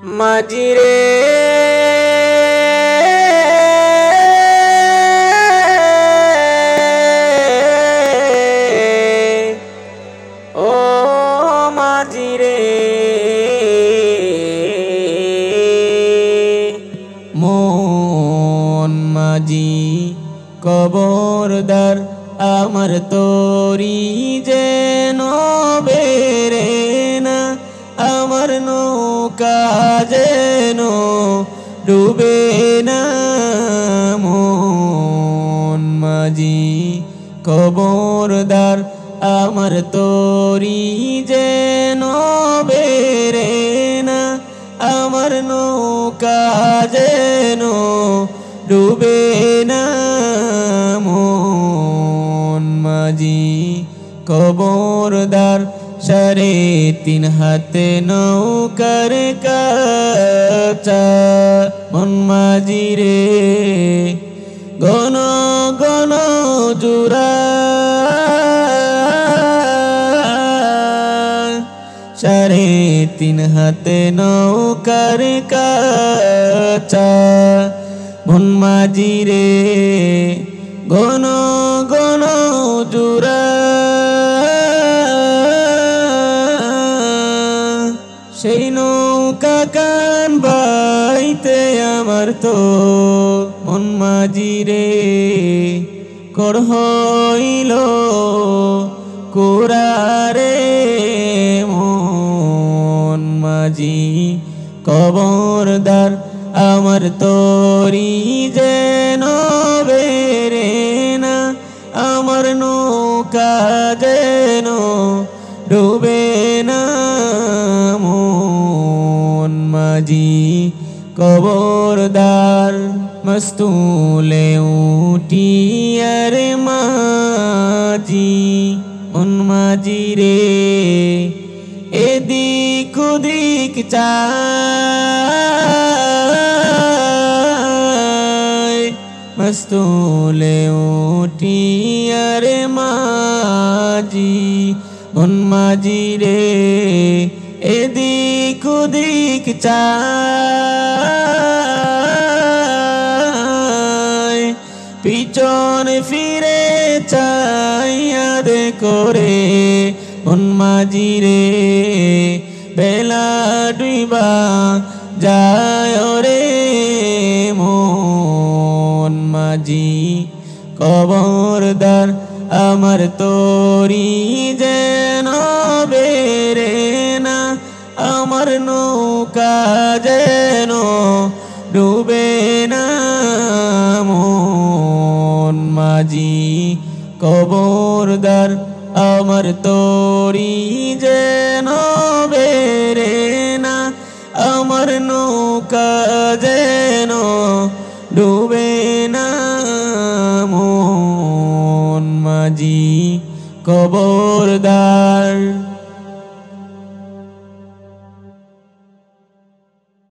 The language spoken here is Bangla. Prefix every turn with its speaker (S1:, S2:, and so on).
S1: মাঝিরে ও মাঝিরে মন মাঝি কবরদার আমার তোরি যেন বেরে না আমার নৌকা যেন ডুবে না মন মাঝি কবরদার আমার তোরি যেন বেরে না আমার নৌকা যেন ডুবে না মন মাঝি কবরদার 3.5 হাতে নৌকার কাঁচা মন মাঝি রে ঘন ঘন জুরা 3.5 হাতে নৌকার কাঁচা মন মাঝি রে ঘন ঘন জুরা সেই নৌকা কান বাইতে আমার তো মন মাঝি রে কর হইল কুরারে মন মাঝি কবরদার আমার তোরি যেন বেরে না আমার নৌকা যেন ডুবে না মন মাঝি কবরদার মস্তুলে উঠিয়ার মাঝি মন মাঝি রে এদিক ওদিক চায় মস্তুলে উঠিয়ার মাঝি মন মাঝি রে এদিক ওদিক চায় পিছন ফিরে চাইয়া করে মন মাঝি রে বেলা ডুইবা যায় রে মন মাঝি কবরদার আমার তোরি যেন বেরে না আমার নৌকা যেন ডুবে না মন মাঝি কবরদার আমার তোরি যেন বেরে না আমার নৌকা যেন ডুবে না মন মাঝি কবরদার।